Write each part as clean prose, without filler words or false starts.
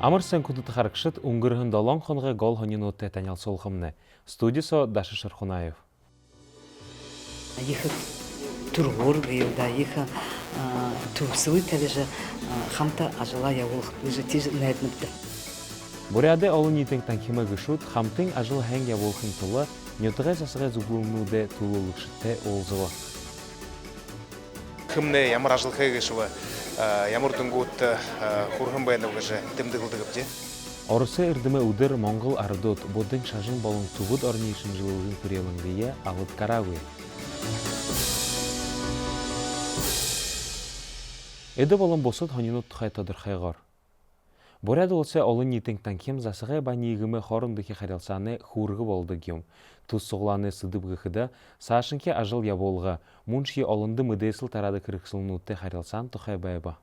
Амарсан күдүт харакшыт унгырхын долон хонғы гол хонинутте танял солхымны. Студисо Даша Шархунаев. Их тургор гыйда, их турсуй тележе хамта ажала явулх же тиз найдныпты. Буряде олын нитен танкима гышут хамтын ажыл хэн явулхын тула нютыға засыға зуглунуде тулулықшытте олзыва. Хымне ямар ажыл хэгышыва ямар дүнгут хурхын баяндавга же тымдыгылдыгыпте. Орысы үрдімі үдір Моңғол ардот бодың шажын болың тубуд орнейшін жылығын күреліңгейе алыт карауы. Эді болын босыд хонинут тұхайтадыр хайғар. Боряды олсы олын нетіңтен кем засығы банигімі хорындығы харелсаны хурғы болды кем. Тұз соғланы сыдып ғықыда сашынке ажыл яболға мұнши олынды мүдесіл тарады кіріксілінутты харелсан тұхай байба.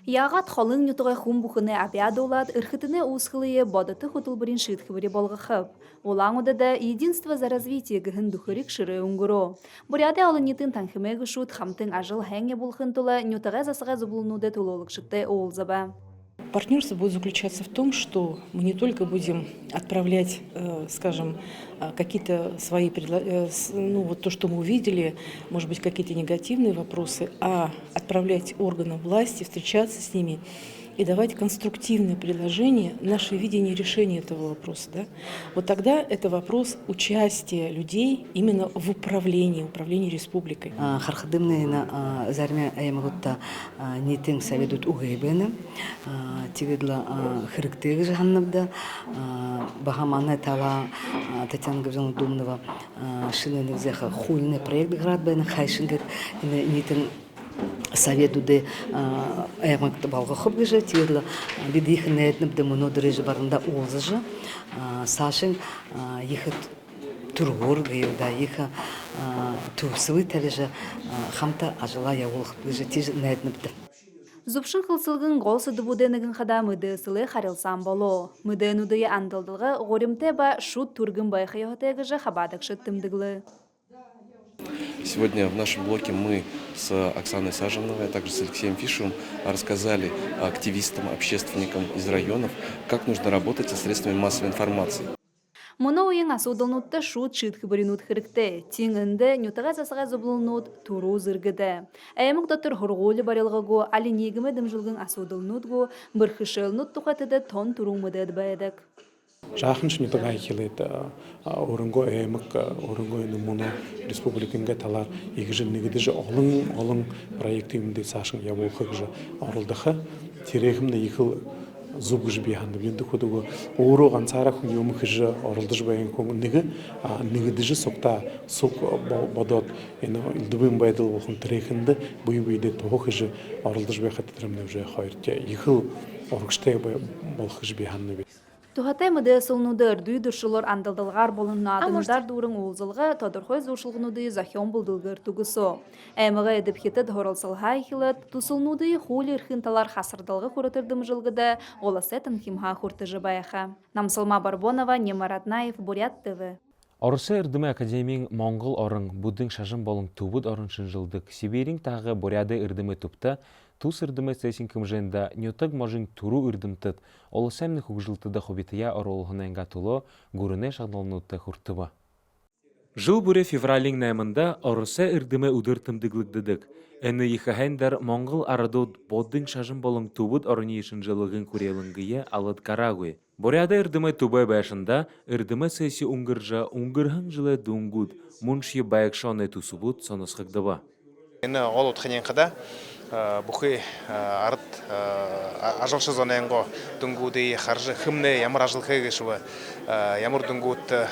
Яғат холын нютуға хум бұқыны абияды олад, ұрхытыны ұсқылые бодаты хутылбырин шытхыбыри болғықып. Олаң одада единство за развитие гіхін дұхырик шыры ұңғыру. Буряды олын нетін танхымы ғышут хамтың ажыл хәңе бұлқын тұла нютуға засыға зұблынуды тұлолық шықты олзаба. Партнерство будет заключаться в том, что мы не только будем отправлять, скажем, какие-то свои вот то, что мы увидели, может быть, какие-то негативные вопросы, а отправлять органам власти, встречаться с ними и давать конструктивные предложения, наше видение решения этого вопроса. Да? Вот тогда это вопрос участия людей именно в управлении республикой. Хархадымны зарме аямагутта нитен советут угайбена, тигедла хырыктыгы жаханнабда, Бахамана тала Татьяна Гавриловна Думнова шинены взеха хуйный проект градбена хайшингет нитен Совету де аямакта балға хып гыжа, тиерлі биді ихін әйтніпді мұны дырежі барында олзыжы. Сашын ехіт тургор гыйда, ехі турсуй тәлежі хамта ажыла яулық гыжа тиз әйтніпді. Зубшын қылсылғын ғол сыды бұденігін қада мүді сылы қарылсан болу. Мүді нүдіе андылдылғы ғоримте ба шут тургын байқы ехотегіжі хабадық шыттымдығылы. Сегодня в нашем блоке мы с Оксаной Саженовой, а также с Алексеем Фишевым рассказали активистам, общественникам из районов, как нужно работать со средствами массовой информации. Мұны ойын асудылнутты шут шытқы бірінут хірікті, теңінді нютыға засыға зұблынут туру зіргіді. Әймік доттыр хұрғолы барылғығу, алі негімі дымжылғын асудылнутғу, бірхішылнут тұқатыды тон туру мұды әдбәйдік. Жахынш нютыға айкелет орынғы әймік, орынғы мұны республиканға талар егіжі негідіжі олың проекті емінде сашын яболқығыжы орылдықы. Терегімді екіл зубгыжы бейханды бенді көдігі оғыру ғансара күн емікіжі орылдыжы байын көңін негідіжі соқта соқ бодот үлдібін байдыл болғын терегімді бұй-бұйды тоғықыжы орылдыжы байқаттырымды уже қойыртя екіл орғыштай болқыжы бейханды бей. Тухатай мұды сылнуды үрдүй дұршылыр андылдылғар болынна адымдар дұрың олзылға тодырхой зұршылғынуды захион бұлдылғыр тұғысо. Әміға едіп хетід хорылсылға ихілет, тұсылнуды хулі үрхінталар қасырдылғы құрытырдым жылғыда оласетін химха құртыжы байыға. Намсылма Барбонова, Немар Аднаев, Бурят ТВ. Орысы үрдімі академияң Моңғол орын бұдың шажын болың тубуд орыншын жылдық Сибирин тағы буряды үрдімі тұпта, Тус үрдімі сәсін кімженда нютық можын туру үрдімтіт, олы сәмні құғжылтыда хобития оролғын әңға тұлы ғұрыне шағналынутты құртыба. Жыл бүрі февралин нәмінда орысы үрдімі үдіртімдіглікдідік. Әні ехәхәндер Моңғол арадот бодың шажын болың тубуд орыны ешін жылығын күрелінгіе алыт карагуы. Буряды үрдімі тубай бәшында үрдімі сәсі ұңғыржа ұңғырхын жылы дүңгуд мұнши байықшаны тусубуд сонысқықдыба. Бұқы арыт ажылшы зонайынғы дүнгуді қаржы хымны ямар ажыл қайғышыва, ямар дүнгуді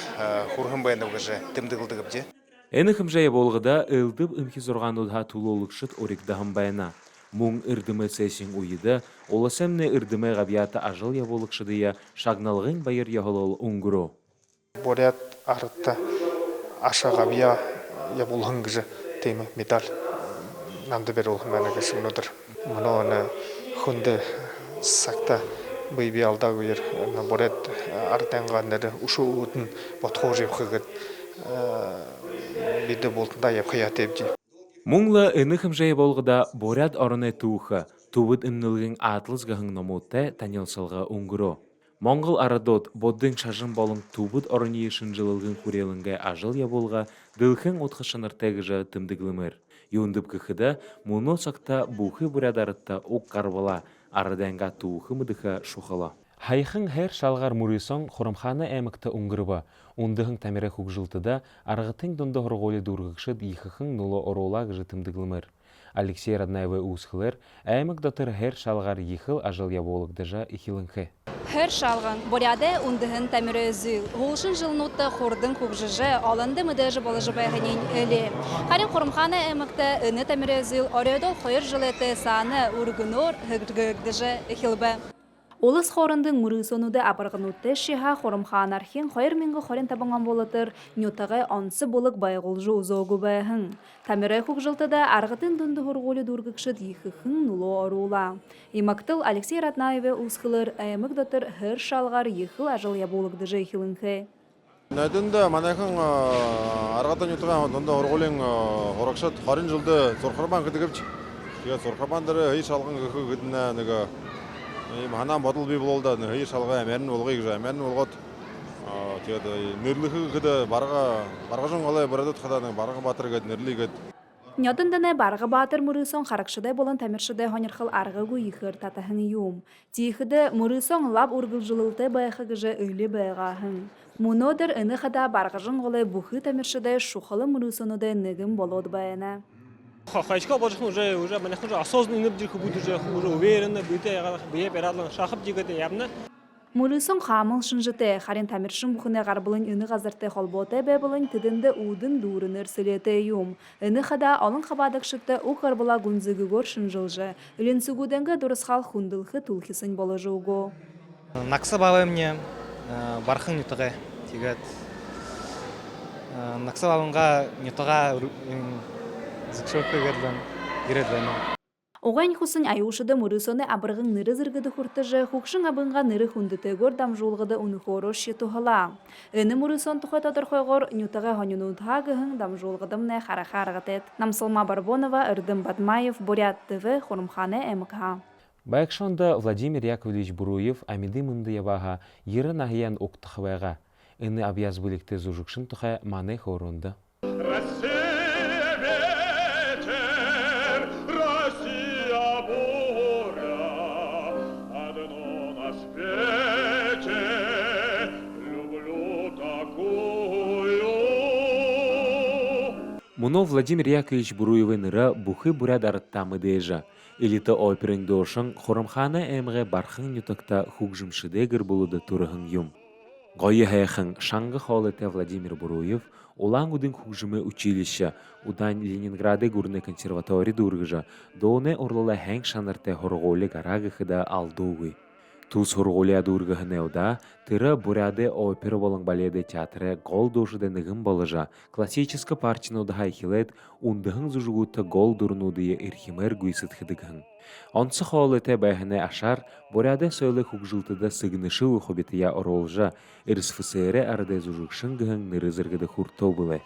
хұрхын баяндауға жа тімдігілдігіп де. Әні хымжайы болғыда үлдіп үмкі зорғанудға тулолықшыт орикдағын баяна. Мұң үрдімі сәсін ұйыды, олы сәмні үрдімі ғабияты ажыл яволықшыдыя шағналығын байыр яғылыл ұңғыру. Борят арытта аша ғабия яволығын ғыжы теймі медаль. Намды бер олғын мәні кешігін өдір. Мұны оны хүнді сақта бұйбе алда көйір. Борет артанғандары ұшу ұғытын бұтқо жеп қығыт. Биді болтында еп қият епді. Мұңлы үні хымжайы болғыда борят орыны туықы. Тубыт имнылгын атлыс гахын номуте танилсалга унгуро. Монгол арадот боддың шажын болың тубыт орыни шынжылылгын хүрелінге ажыл яболға дылхын отқышыныр тәгіжі тымдыглымыр. Юндып кіхіда мұны сақта бұхы бұрадарытта оқ қарбала, араданға туықы мұдыға шухала. Хайхын хэр шалғар мұрысон Хоромхана әмікті уңғырба, ондығын тәмірі құқжылтыда арғытың донды хорғолы дұрғықшыд ихықын нулы оролаг жытымдыглымыр. Алексей Раднаевы ұсқылыр, әмік датыр хэр шалғар ехіл ажыл яболықдыжа ихиліңхі. Хэр шалган боряде ундыгын тамирөзүл. Гулшын жылнутта хордың кубжыжы аланды мыдыжы болыжы байғанин әлі. Харин Хоромхана әмікті үні тамирөзүл орёдол хойыр жылеті саны ургынор хыгдыжы ихилбі. Олыс хорындың мұрысонуды абырғынутты шиха Хоромхан архин хойыр мингі хорен табыңан болытыр, нютағай ансы болық байғылжы ұзоғы байғын. Тамирай хук жылтыда арғытын дүнді хорғолы дұргықшыд ехіхін нулу орула. Имактыл Алексей Раднаеве ұсқылыр, әйімік датыр хыр шалғар ехіл ажыл яболықды жай хилінхе. Nädünde manayxın arğatan yutuğa donda horgolun horaqşat xarin жылды Зорхарбан кыдыгыпч. Тиga Зорхарбандыры хый шалгын гыдына нega манан бодул би болду. Хый шалга эмерин болгой гыжа. Эмерин болгот. Тиga нэрлихи кыды баргажын голай барадат хаданы барга батыр гыд нэрлигет. Нёдынданы барғы батыр мұрысон қарақшыдай болын тәміршідай хонырқыл арғығу ехір татахын юм. Тиіхіді мұрысон лап ургыл жылылты байқы гыжы өйлі байғағын. Мұнодыр үні қада барғыжын голай бұхы тәміршідай шухалы мұрысонудай нігім болуды байына. Хайчка божхын уже манахын уже осознанно ныбдирхы будет уже уверенно бүйте бейеп эрадлан шахып жигеде ябны. Мұрысон қамыл шынжыты, харин тәміршін бұхыны ғарбылын үні ғазырты қолботы бәбілін тідінді удын дұрыныр сілеті юм. Үні қада алын қабадықшыты у ғарбыла гүнзігі гөр шынжылжы. Үлін сүгуденгі дұрысқал хундылхы тұлхисын болы жоғы. Нақсы бабы мне бархын нютығы тегет. Нақсы бабынға нютыға зікшөпі кередвені. Оғайн хусын айушыды мұрысоны абырғын ныры зіргіді құртыжы, хукшын абынға ныры хундыты гөр дамжулғыды уны хорош етуғыла. Үні мұрысон тұқы татыр қойғыр, нютыға ғанюнудға ғығын дамжулғыдымны қара-қарғытет. Намсылма Барбонова, Үрдім Батмаев, Бурят ТВ, Хоромхана МК. Байқшонда Владимир Яковлевич Буруев амиды мынды ябаға ері нахиян оқтықывайға. Үні абияз бөлікті зұжықшын тұқа маны хорунды. Мұно Владимир Яковлевич Буруевын ұры бұхы бұрад арыттамы дейжі. Элита оперын дошын Хоромхана әміғе бархын нютықта хугжымшыдегір болуды тұрығын юм. Ғойы хайқын шаңғы холыте Владимир Буруев олан үдің хугжымы училище, удан Ленинграды гурны консерватории дұрғыжа, доны орлыла хәң шанырте хорголы гарағықыда алдуғы. Туз хорголия дұрғығын әуда, тыры буряды опера болың баледы театры гол дошыды нығын болыжа, классическа партияны ұдыға хилет, ундығын зұжығуты гол дұрынудыйы ирхимер гүйсітхідігін. Онсы холыте бәйхіне ашар, буряды сөйлі хугжылтыда сығынышы ұхобетия оролжа, РСФСР арады зұжықшын гығын нырызыргыды хуртау бұлы.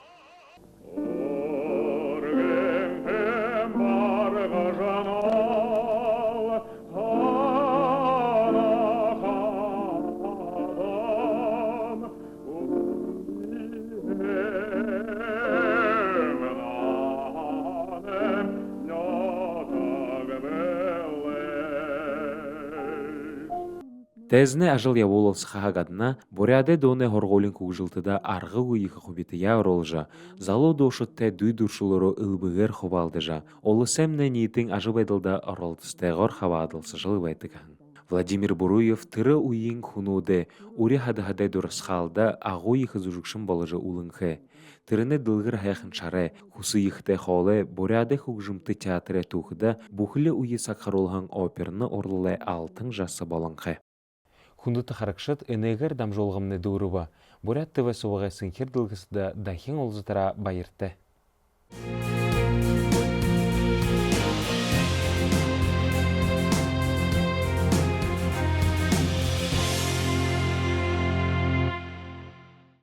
Тәзіне ажыл яволыл сықағадына, буряды доны хорголин күгжылтыда арғы ұйығы құбетия оролжа, залу дошытты дүй дұршылыры ұлбығыр құбалдыжа, олы сәмні ниетің ажы байдылда оролдыстайғыр хавадылсы жылы байтығын. Владимир Буруев тыры уйын хунуды, ури хады-хадай дұрысқалда ағу иқы зүжікшін болыжы улыңқы. Тырыны дылғыр хайқын шары, хусы иқты қолы, буряды құгжымты театры туғыда бұхылы уйы сақарулған оперны орлылай алтын жасы болыңқы. Хундыты харакшыт энегер дамжолғымны дұрыба. Бурят ТВ суғай сынхер дылғысыда дахин олзытыра байырты.